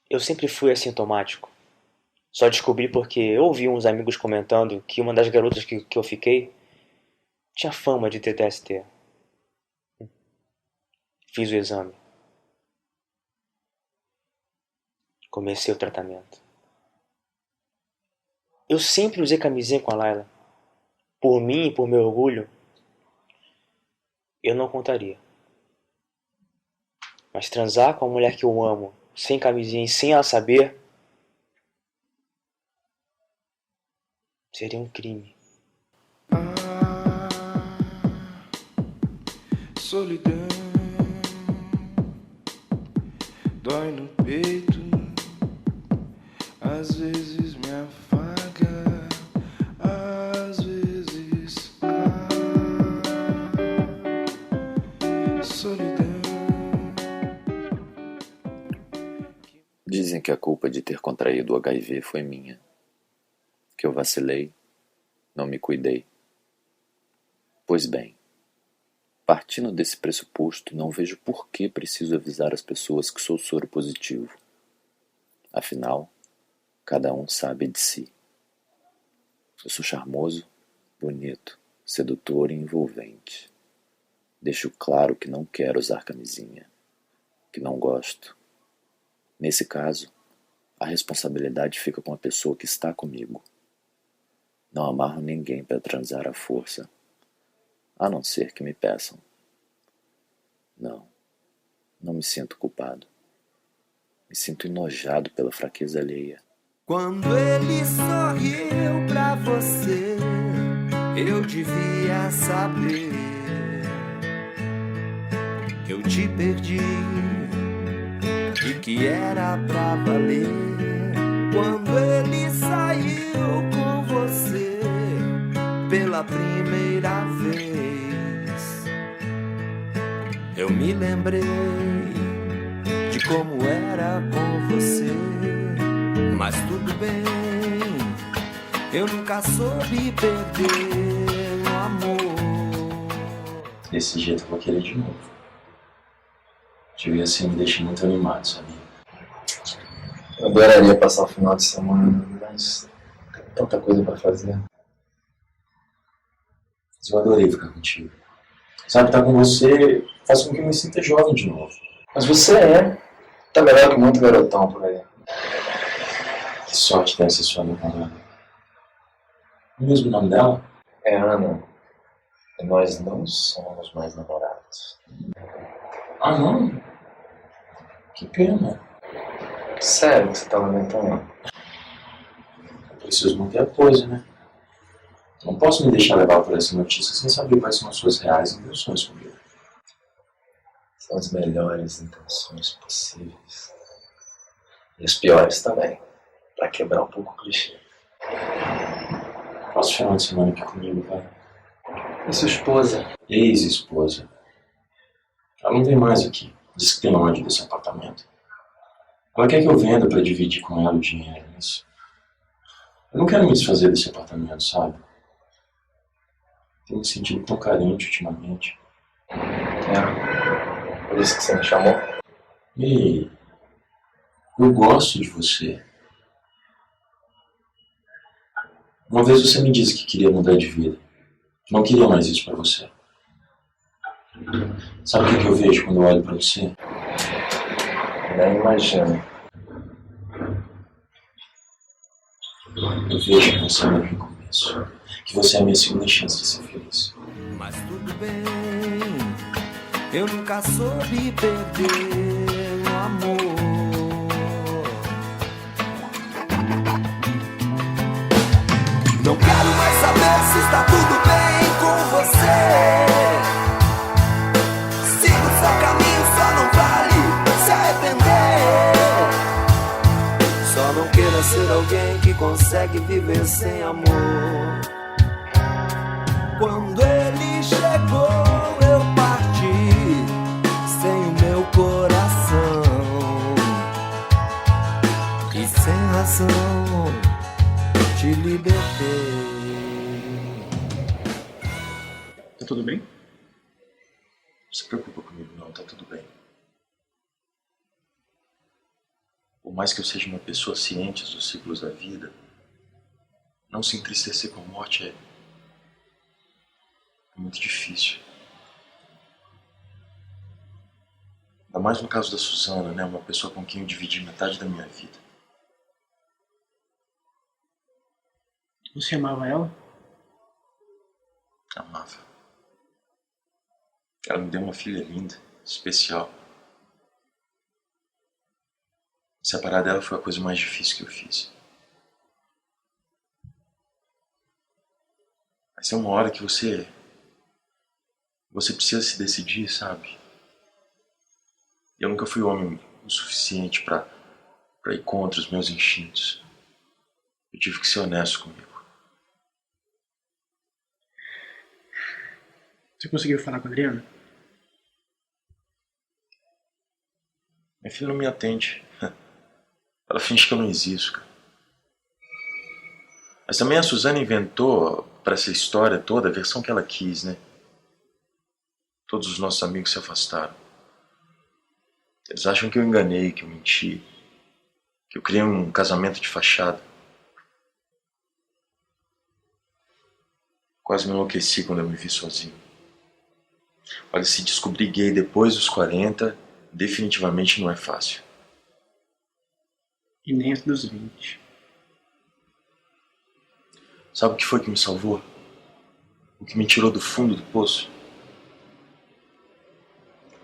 Eu sempre fui assintomático. Só descobri porque eu ouvi uns amigos comentando que uma das garotas que eu fiquei tinha fama de ter TST. Fiz o exame. Comecei o tratamento. Eu sempre usei camisinha com a Laila. Por mim e por meu orgulho, eu não contaria. Mas transar com a mulher que eu amo, sem camisinha e sem ela saber, seria um crime. Solidão dói no peito, às vezes me afaga, às vezes solidão. Dizem que a culpa de ter contraído o HIV foi minha, que eu vacilei, não me cuidei. Pois bem, partindo desse pressuposto, não vejo por que preciso avisar as pessoas que sou soro positivo. Afinal, cada um sabe de si. Eu sou charmoso, bonito, sedutor e envolvente. Deixo claro que não quero usar camisinha, que não gosto. Nesse caso, a responsabilidade fica com a pessoa que está comigo. Não amarro ninguém para transar à força, a não ser que me peçam. Não me sinto culpado. Me sinto enojado pela fraqueza alheia. Quando ele sorriu pra você, eu devia saber. Eu te perdi e que era pra valer. Quando ele saiu com você pela primeira vez, eu me lembrei de como era com você. Mas tudo bem, eu nunca soube perder o amor. Desse jeito eu vou querer de novo. Devia assim, me deixa muito animado, sabe? Eu adoraria passar o final de semana, mas tem tanta coisa pra fazer. Mas eu adorei ficar contigo. Sabe, estar com você faz com que eu me sinta jovem de novo. Mas você tá melhor que muito garotão por aí. Que sorte deve ser sua namorada. O mesmo nome dela? É Ana, e nós não somos mais namorados. Ah, não? Que pena. Sério que você tá lamentando? Eu preciso manter a pose, né? Não posso me deixar levar por essa notícia sem saber quais são as suas reais intenções comigo. São as melhores intenções possíveis. E as piores também, pra quebrar um pouco o clichê. Posso final de semana aqui comigo, vai? E sua esposa? Ex-esposa. Ela não vem mais aqui. Diz que tem ódio desse apartamento. Ela quer que eu venda pra dividir com ela o dinheiro, mas eu não quero me desfazer desse apartamento, sabe? Tenho me sentido tão carente ultimamente. É, por isso que você me chamou? Ei, eu gosto de você. Uma vez você me disse que queria mudar de vida. Não queria mais isso pra você. Sabe o que eu vejo quando eu olho pra você? Nem imagino. Eu vejo que você é meu recomeço. Que você é a minha segunda chance de ser feliz. Mas tudo bem, eu nunca soube perder o amor. Não quero mais saber se está tudo bem com você. Siga o seu caminho, só não vale se arrepender. Só não queira ser alguém que consegue viver sem amor. Quando ele chegou, eu parti sem o meu coração. E sem razão te libertei. Tá tudo bem? Não se preocupa comigo não, tá tudo bem. por mais que eu seja uma pessoa ciente dos ciclos da vida, não se entristecer com a morte é muito difícil. Ainda mais no caso da Suzana, né? Uma pessoa com quem eu dividi metade da minha vida. Você amava ela? Amava. Ela me deu uma filha linda, especial. Separar dela foi a coisa mais difícil que eu fiz. Mas tem uma hora que você precisa se decidir, sabe? Eu nunca fui homem o suficiente pra ir contra os meus instintos. Eu tive que ser honesto comigo. Você conseguiu falar com a Adriana? Minha filha não me atende. Ela finge que eu não existo, cara. Mas também a Suzana inventou para essa história toda a versão que ela quis, né? Todos os nossos amigos se afastaram. Eles acham que eu enganei, que eu menti, que eu criei um casamento de fachada. Quase me enlouqueci quando eu me vi sozinho. Olha, se descobrir gay depois dos 40, definitivamente não é fácil. E nem antes dos 20. Sabe o que foi que me salvou? O que me tirou do fundo do poço?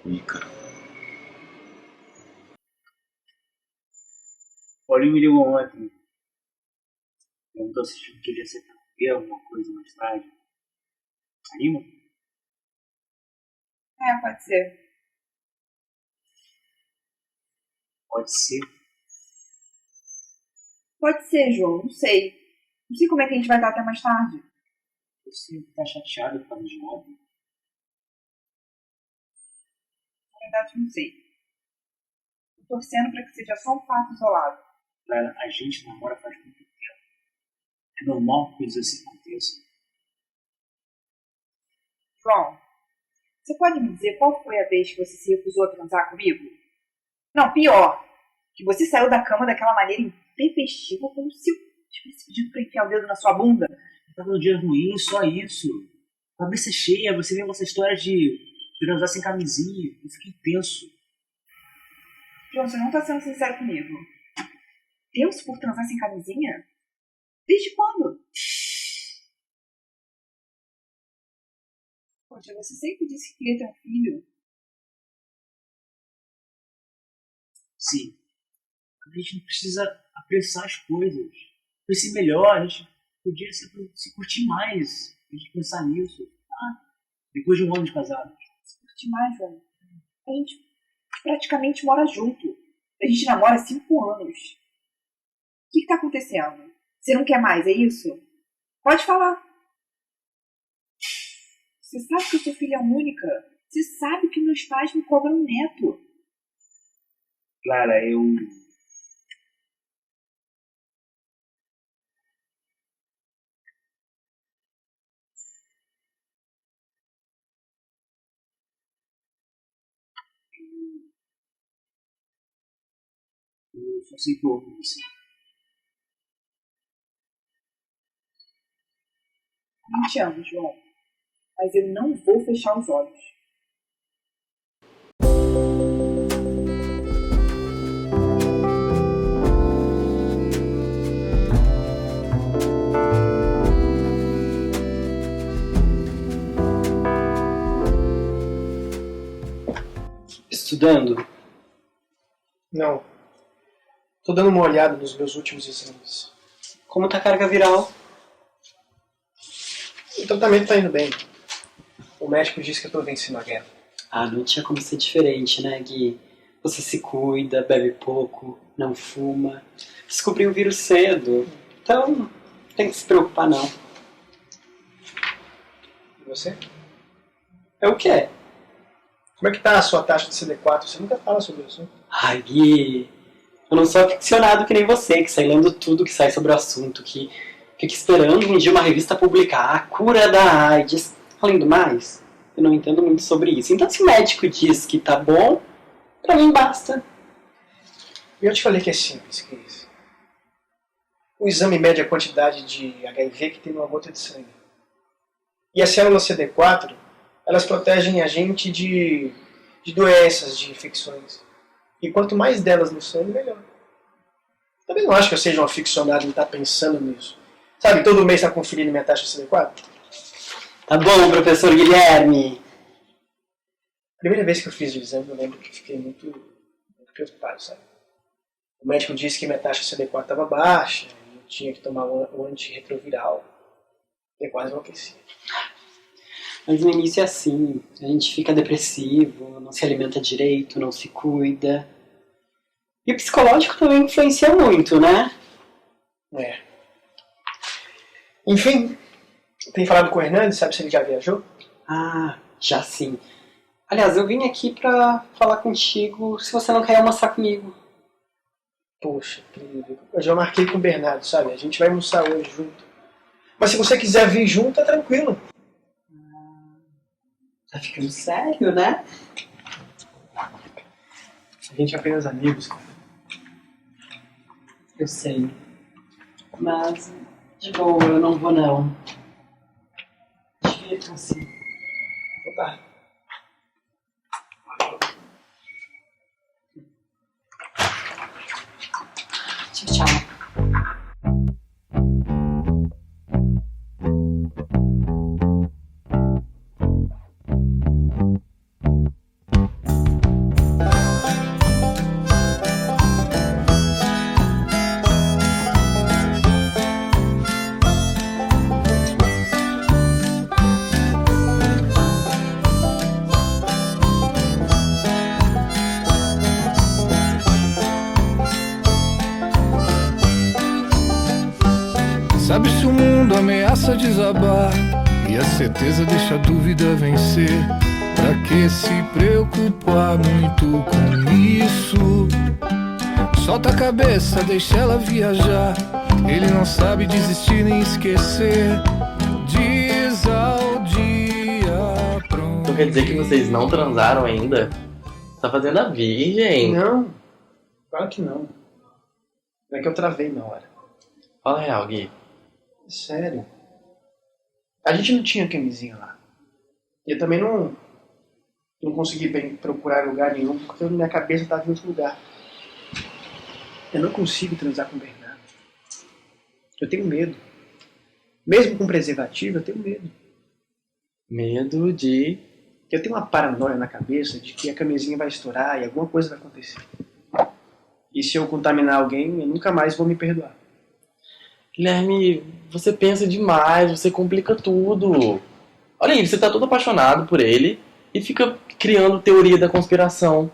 O Ícaro. Paulinho me ligou ontem. Perguntou se queria ser ver alguma coisa mais tarde. Anima? Pode ser. Pode ser. Pode ser, João. Não sei. Não sei como é que a gente vai estar até mais tarde. Você tá chateado por causa de ontem? Na verdade, não sei. Tô torcendo pra que seja só um fato isolado. Clara, a gente namora faz muito tempo. É normal que coisas assim aconteçam. João, você pode me dizer qual foi a vez que você se recusou a transar comigo? Não, pior. Que você saiu da cama daquela maneira intempestiva, como se eu tivesse pedido pra enfiar o dedo na sua bunda. Eu tava num dia ruim, só isso. Cabeça cheia, você vem com essa história de transar sem camisinha. Eu fiquei tenso. João, você não tá sendo sincero comigo. Tenso por transar sem camisinha? Desde quando? Poxa, você sempre disse que queria ter um filho. Sim. A gente não precisa apressar as coisas. Pense melhor, a gente podia se curtir mais. A gente pensar nisso. Depois de um ano de casado. Se curtir mais, João. A gente praticamente mora junto. A gente namora há 5 anos. O que tá acontecendo? Você não quer mais, é isso? Pode falar. Você sabe que eu sou filha única. Você sabe que meus pais me cobram um neto. Clara, eu só sei que eu amo você. 20 anos, João. Mas eu não vou fechar os olhos. Estudando? Não. Tô dando uma olhada nos meus últimos exames. Como tá a carga viral? O tratamento tá indo bem. O médico disse que eu tô vencendo a guerra. Ah, não tinha como ser diferente, né, Gui? Você se cuida, bebe pouco, não fuma. Descobriu o vírus cedo. Então, não tem que se preocupar, não. E você? É o quê? Como é que tá a sua taxa de CD4? Você nunca fala sobre isso, né? Ai, Gui, eu não sou aficionado que nem você, que sai lendo tudo que sai sobre o assunto, que fica esperando um dia uma revista publicar a cura da AIDS. Além do mais, eu não entendo muito sobre isso. Então, se o médico diz que tá bom, pra mim basta. Eu te falei que é simples, Cris. O exame mede a quantidade de HIV que tem numa gota de sangue. E as células CD4, elas protegem a gente de doenças, de infecções. E quanto mais delas no sangue, melhor. Também não acho que eu seja um aficionado em estar pensando nisso. Sabe, todo mês está conferindo minha taxa CD4? Tá bom, professor Guilherme. A primeira vez que eu fiz o exame, eu lembro que fiquei muito preocupado, sabe? O médico disse que minha taxa CD4 estava baixa, e eu tinha que tomar um antirretroviral. Eu quase enlouqueci. Mas no início é assim, a gente fica depressivo, não se alimenta direito, não se cuida. E o psicológico também influencia muito, né? É. Enfim, tem falado com o Hernandes, sabe se ele já viajou? Ah, já sim. Aliás, eu vim aqui pra falar contigo se você não quer almoçar comigo. Poxa, incrível. Eu já marquei com o Bernardo, sabe? A gente vai almoçar hoje junto. Mas se você quiser vir junto, tá tranquilo. Tá ficando sério, né? A gente é apenas amigos, cara. Eu sei. Mas, de boa, eu não vou não. Divirtam-se. Então tá. Tchau, tchau. Sabe se o mundo ameaça desabar e a certeza deixa a dúvida vencer? Pra que se preocupar muito com isso? Solta a cabeça, deixa ela viajar. Ele não sabe desistir nem esquecer. Diz ao dia pronto. Então quer dizer que vocês não transaram ainda? Tá fazendo a virgem? Não, claro que não. É que eu travei na hora. Fala a real, Gui. Sério. A gente não tinha camisinha lá. E eu também não consegui procurar lugar nenhum porque minha cabeça estava em outro lugar. Eu não consigo transar com o Bernardo. Eu tenho medo. Mesmo com preservativo, eu tenho medo. Medo de... Eu tenho uma paranoia na cabeça de que a camisinha vai estourar e alguma coisa vai acontecer. E se eu contaminar alguém, eu nunca mais vou me perdoar. Guilherme, você pensa demais, você complica tudo. Olha aí, você tá todo apaixonado por ele e fica criando teoria da conspiração.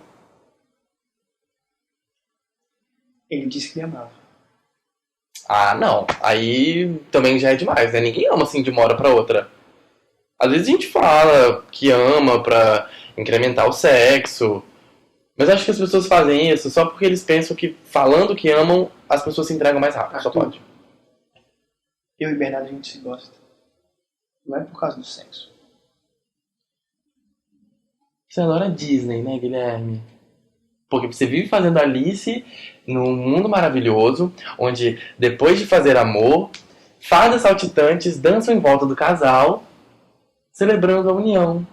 Ele disse que me amava. Ah, não. Aí também já é demais, né? Ninguém ama assim de uma hora pra outra. Às vezes a gente fala que ama pra incrementar o sexo. Mas acho que as pessoas fazem isso só porque eles pensam que falando que amam, as pessoas se entregam mais rápido. Só pode. Eu e Bernardo, a gente se gosta. Não é por causa do sexo. Você adora Disney, né, Guilherme? Porque você vive fazendo Alice num mundo maravilhoso, onde depois de fazer amor, fadas saltitantes dançam em volta do casal, celebrando a união.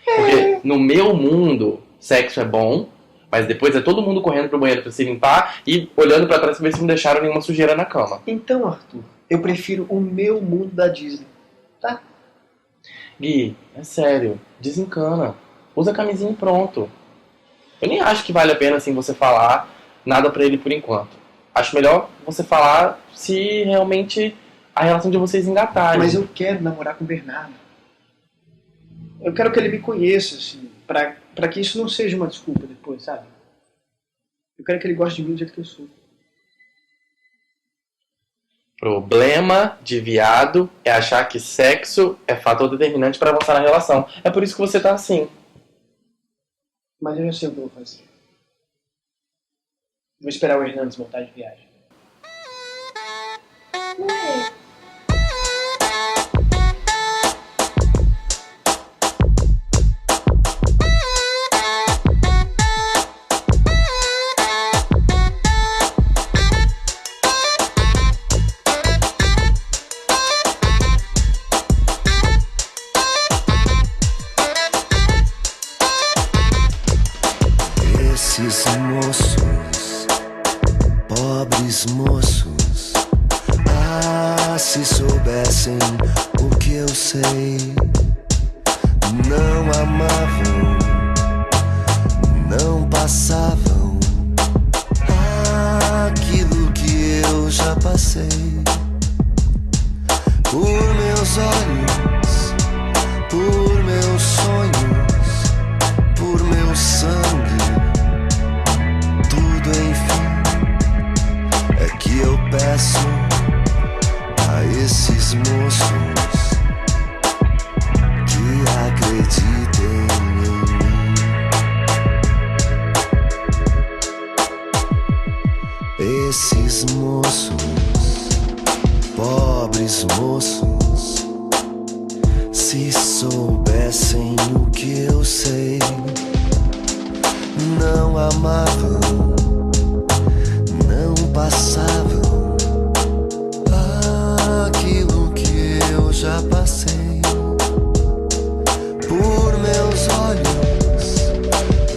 Porque no meu mundo, sexo é bom, mas depois é todo mundo correndo pro banheiro pra se limpar e olhando pra trás pra ver se não deixaram nenhuma sujeira na cama. Então, Arthur, eu prefiro o meu mundo da Disney, tá? Gui, é sério, desencana. Usa a camisinha e pronto. Eu nem acho que vale a pena assim você falar nada pra ele por enquanto. Acho melhor você falar se realmente a relação de vocês engatarem. Mas eu quero namorar com o Bernardo. Eu quero que ele me conheça, assim, pra que isso não seja uma desculpa depois, sabe? Eu quero que ele goste de mim do jeito que eu sou. Problema de viado é achar que sexo é fator determinante para avançar na relação. É por isso que você tá assim. Mas eu já sei o que eu vou fazer. Vou esperar o Hernandes voltar de viagem. moços, pobres moços, ah, se soubessem o que eu sei, não amavam, não passavam aquilo que eu já passei. Por meus olhos, por meus sonhos, por meu sangue, tudo enfim é que eu peço a esses moços que acreditem em mim. Esses moços, pobres moços, se soubessem o que eu sei, não amavam, não passavam aquilo que eu já passei. Por meus olhos,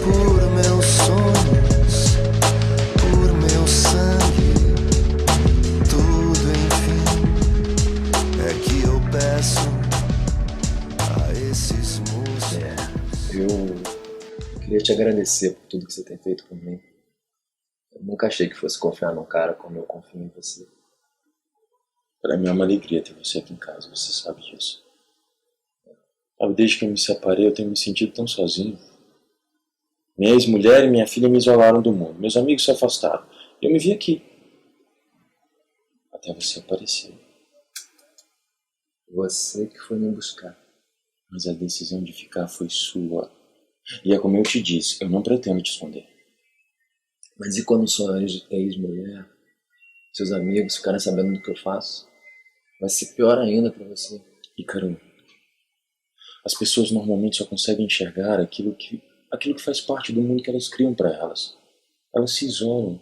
por meus sonhos, por meu sangue, tudo enfim é que eu peço a esses moços. Eu queria te agradecer por tudo que você tem feito por mim. Eu nunca achei que fosse confiar num cara como eu confio em você. Para mim é uma alegria ter você aqui em casa, você sabe disso. Desde que eu me separei, eu tenho me sentido tão sozinho. Minha ex-mulher e minha filha me isolaram do mundo. Meus amigos se afastaram. Eu me vi aqui. Até você aparecer. Você que foi me buscar. Mas a decisão de ficar foi sua. E é como eu te disse, eu não pretendo te esconder. Mas e quando sua ex-mulher, seus amigos ficarem sabendo do que eu faço? Vai ser pior ainda pra você. E Carol, as pessoas normalmente só conseguem enxergar aquilo que faz parte do mundo que elas criam para elas. Elas se isolam.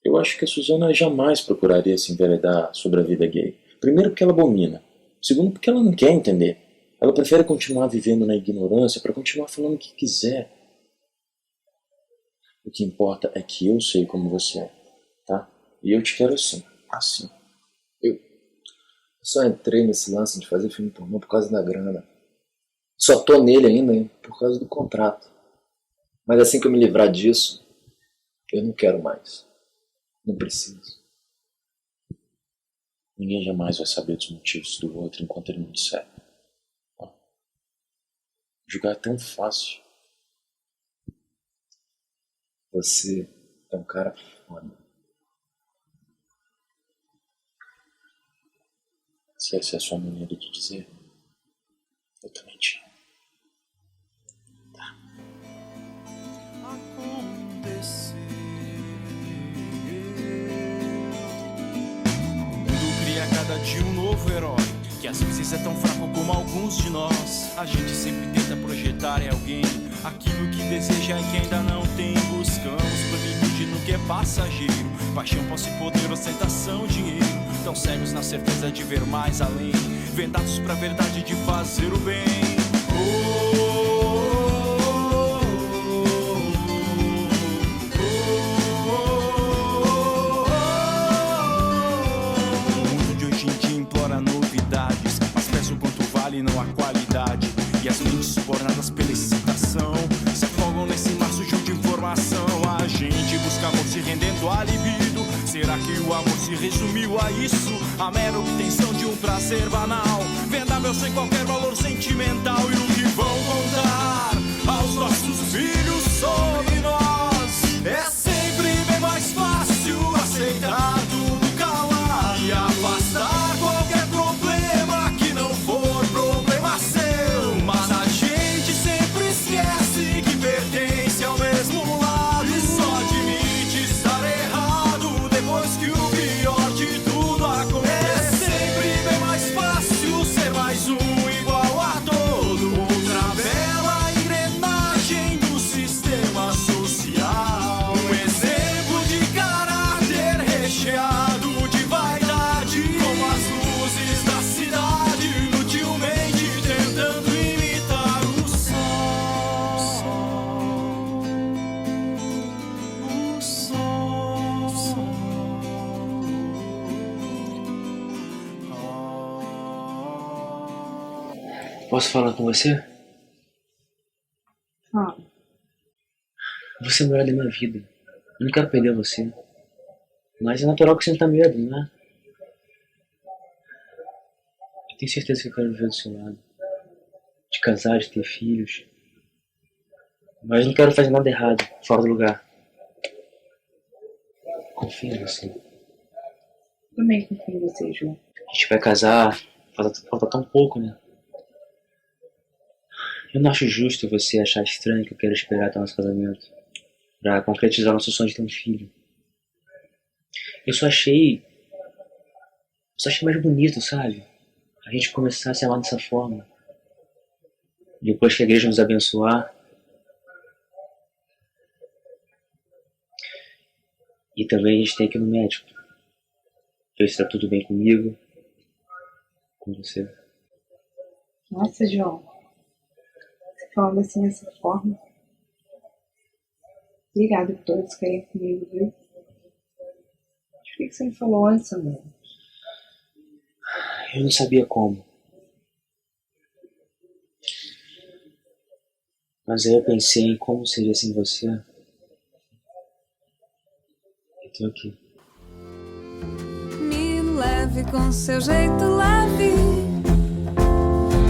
Eu acho que a Suzana jamais procuraria se enveredar sobre a vida gay. Primeiro porque ela abomina. Segundo porque ela não quer entender. Ela prefere continuar vivendo na ignorância para continuar falando o que quiser. O que importa é que eu sei como você é, tá? E eu te quero assim, assim. Eu só entrei nesse lance de fazer filme pornô por causa da grana. Só tô nele ainda, hein, por causa do contrato. Mas assim que eu me livrar disso, eu não quero mais. Não preciso. Ninguém jamais vai saber dos motivos do outro enquanto ele não disser. Julgar é tão fácil. Você é um cara foda. Se essa é a sua maneira de dizer, eu também te amo. Tá. O mundo cria cada dia um novo herói, que às vezes é tão fraco como alguns de nós. A gente sempre tenta projetar em alguém aquilo que deseja e que ainda não tem. Buscamos plenitude no que é passageiro, paixão, posse, poder, ostentação, dinheiro. Tão cegos na certeza de ver mais além, vendados pra verdade de fazer o bem. O mundo de hoje em dia implora novidades, mas pesa o quanto vale, não a qualidade. E as mentes subornadas pela excitação se afogam nesse maço de informação. A gente busca amor se rendendo à libido. Será que o amor se resumiu a isso? A mera obtenção de um prazer banal. Venda meu sem qualquer valor sentimental. E o que vão contar aos nossos filhos sobre nós? É sempre bem mais fácil aceitar tudo, calar e afastar qualquer problema que não for problema seu. Mas a gente sempre esquece que pertence ao mesmo lado e só admite estar errado depois que o pior de tudo acontece. É sempre bem mais fácil ser mais um igual a todo. Outra bela engrenagem do Posso falar com você? Fala. Você é o melhor da minha vida. Eu não quero perder você. Mas é natural que você sinta medo, não é? Eu tenho certeza que eu quero viver do seu lado. De casar, de ter filhos. Mas não quero fazer nada errado, fora do lugar. Confia em você. Também confio em você, João. A gente vai casar, falta tão pouco, né? Eu não acho justo você achar estranho que eu quero esperar até o nosso casamento pra concretizar o nosso sonho de ter um filho. Eu só achei mais bonito, sabe? A gente começar a se amar dessa forma. Depois que a igreja nos abençoar. E também a gente tem que ir no médico. Ver se tá tudo bem comigo. Com você. Nossa, João. Você falando assim dessa forma. Obrigada por todo esse carinho comigo, viu? Por que você me falou antes, amor? Eu não sabia como. Mas aí eu pensei em como seria sem você. Eu tô aqui. Me leve com seu jeito leve,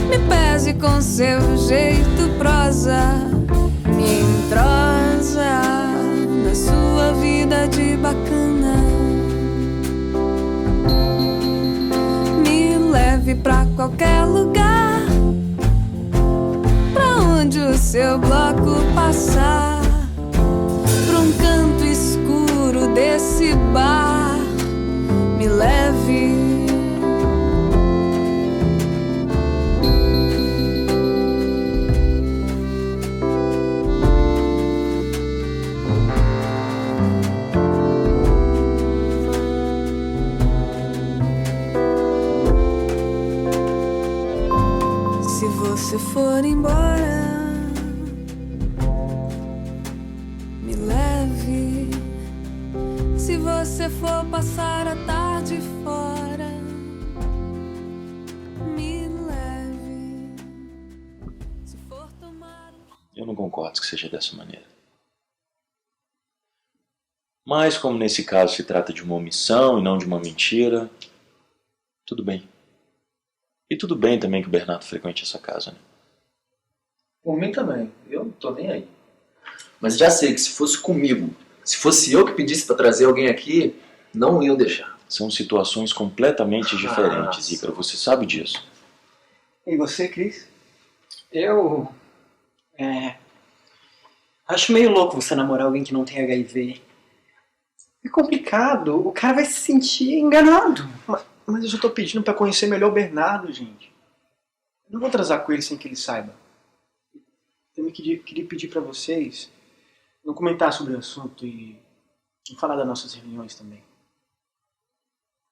me pese com seu jeito prosa, me entrosa na sua vida de bacana. Me leve pra qualquer lugar, pra onde o seu bloco passar, pra um canto escuro desse bar. Me leve. Se você for embora, me leve. Se você for passar a tarde fora, me leve. Se for tomar Eu não concordo que seja dessa maneira. Mas como nesse caso se trata de uma omissão e não de uma mentira, tudo bem. E tudo bem também que o Bernardo frequente essa casa, né? Por mim também, eu não tô nem aí. Mas já sei que se fosse comigo, se fosse eu que pedisse pra trazer alguém aqui, não iam deixar. São situações completamente diferentes, Ícaro, você sabe disso. E você, Cris? Eu... acho meio louco você namorar alguém que não tem HIV. É complicado, o cara vai se sentir enganado. Mas eu só tô pedindo pra conhecer melhor o Bernardo, gente. Eu não vou transar com ele sem que ele saiba. Também queria pedir pra vocês não comentar sobre o assunto e não falar das nossas reuniões também.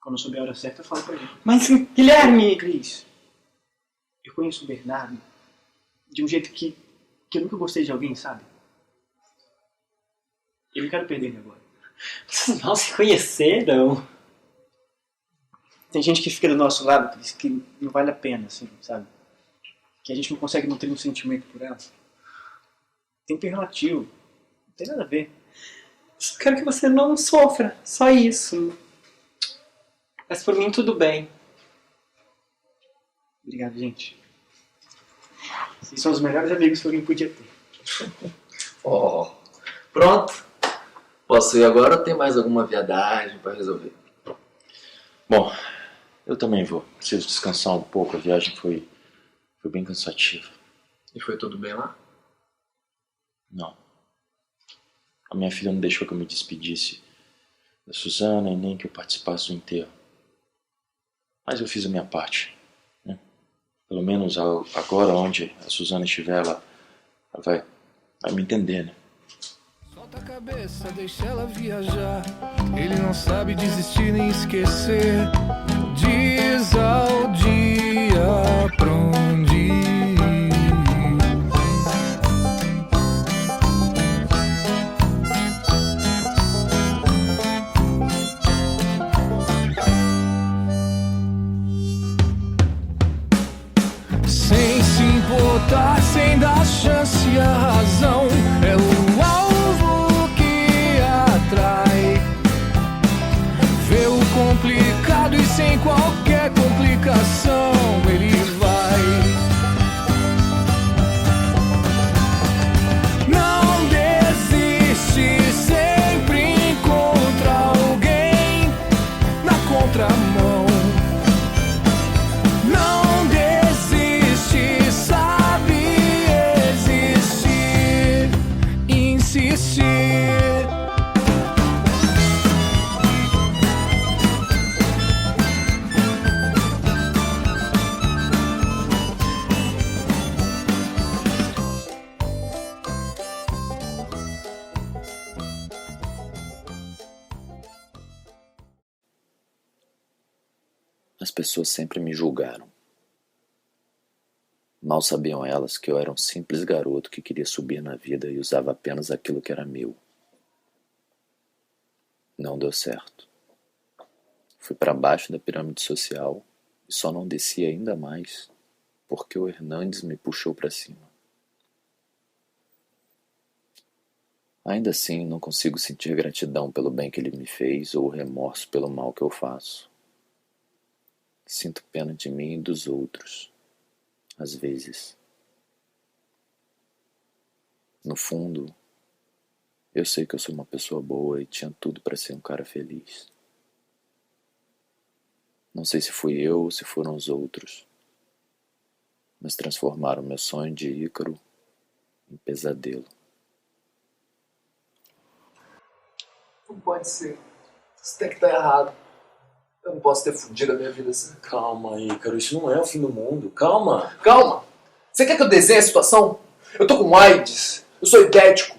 Quando eu souber a hora certa, eu falo pra ele. Mas, Guilherme... Cris, eu conheço o Bernardo de um jeito que eu nunca gostei de alguém, sabe? Eu não quero perder ele agora. Vocês mal se conheceram. Tem gente que fica do nosso lado, Cris, que não vale a pena, assim, sabe? Que a gente não consegue nutrir um sentimento por ela. Tempo é relativo. Não tem nada a ver. Só quero que você não sofra. Só isso. Mas por mim tudo bem. Obrigado, gente. Vocês são os melhores amigos que alguém podia ter. Pronto. Posso ir agora ou tem mais alguma viadagem pra resolver? Bom, eu também vou. Preciso descansar um pouco, a viagem foi bem cansativa. E foi tudo bem lá? Não. A minha filha não deixou que eu me despedisse da Suzana e nem que eu participasse do enterro. Mas eu fiz a minha parte, né? Pelo menos agora, onde a Suzana estiver, ela vai me entender, né? Solta a cabeça, deixa ela viajar. Ele não sabe desistir nem esquecer. Diz ao dia pra onde ir. Sem se explicação, ele vai. Não desiste, sempre encontra alguém na contramão. Não desiste, sabe existir, insistir. As pessoas sempre me julgaram. Mal sabiam elas que eu era um simples garoto que queria subir na vida e usava apenas aquilo que era meu. Não deu certo. Fui para baixo da pirâmide social e só não desci ainda mais porque o Hernandes me puxou para cima. Ainda assim, não consigo sentir gratidão pelo bem que ele me fez ou remorso pelo mal que eu faço. Sinto pena de mim e dos outros, às vezes. No fundo, eu sei que eu sou uma pessoa boa e tinha tudo para ser um cara feliz. Não sei se fui eu ou se foram os outros, mas transformaram meu sonho de Ícaro em pesadelo. Não pode ser. Isso tem que estar errado. Eu não posso ter fudido a minha vida assim. Calma, Ícaro, isso não é o fim do mundo. Calma. Calma! Você quer que eu desenhe a situação? Eu tô com AIDS. Eu sou idético.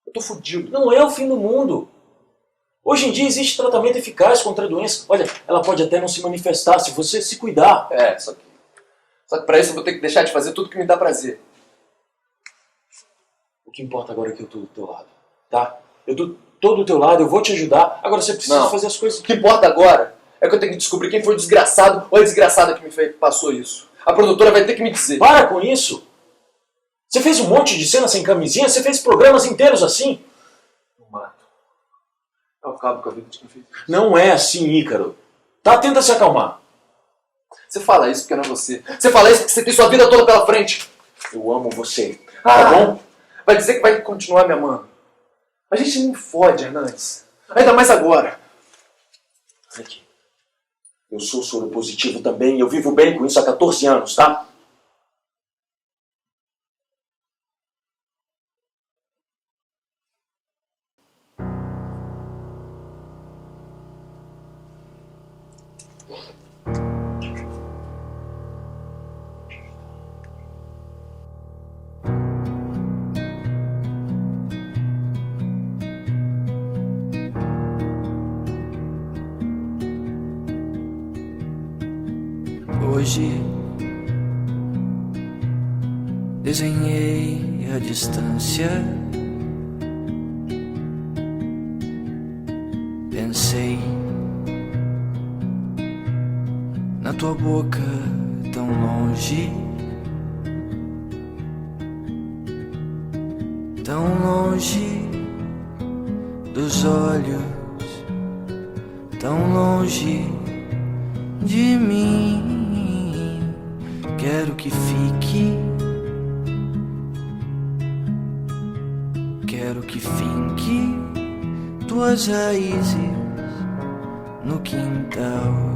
Eu tô fudido. Não é o fim do mundo. Hoje em dia existe tratamento eficaz contra a doença. Olha, ela pode até não se manifestar se você se cuidar. Só que pra isso eu vou ter que deixar de fazer tudo que me dá prazer. O que importa agora é que eu tô do teu lado, tá? Eu tô do teu lado, eu vou te ajudar. Agora você precisa fazer as coisas. O que importa agora é que eu tenho que descobrir quem foi o desgraçado ou a desgraçada que passou isso. A produtora vai ter que me dizer. Para com isso! Você fez um monte de cena sem camisinha, você fez programas inteiros assim. Eu mato. Eu acabo com a vida de quem fez isso. Não é assim, Ícaro. Tá, tenta se acalmar. Você fala isso porque não é você. Você fala isso porque você tem sua vida toda pela frente. Eu amo você, tá bom? Vai dizer que vai continuar me amando. A gente me fode, Hernandes. Ainda mais agora. Aqui. Eu sou soro positivo também e eu vivo bem com isso há 14 anos, tá? Hoje desenhei a distância, pensei na tua boca tão longe, dos olhos, tão longe de mim. Quero que fique, quero que finque tuas raízes no quintal.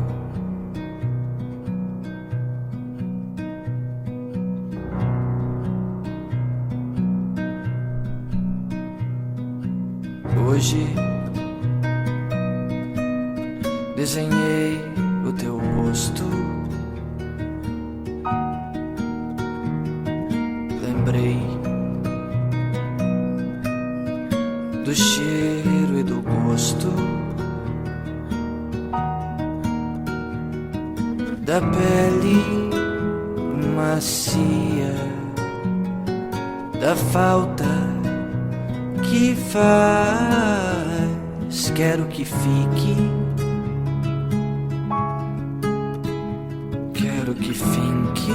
Hoje desenhei o teu rosto, lembrei do cheiro e do gosto da pele macia, da falta que faz. Quero que fique, quero que finque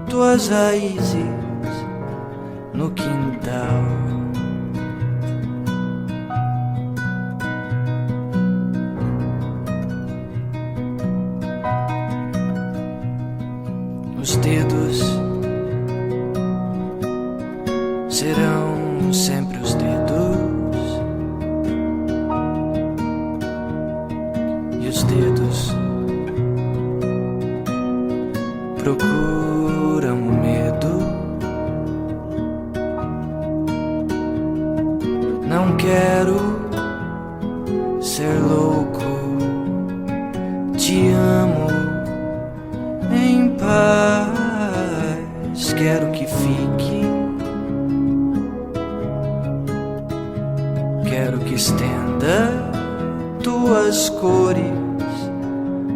tuas raízes no quintal. quero ser louco, te amo em paz, quero que fique, quero que estenda tuas cores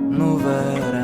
no verão.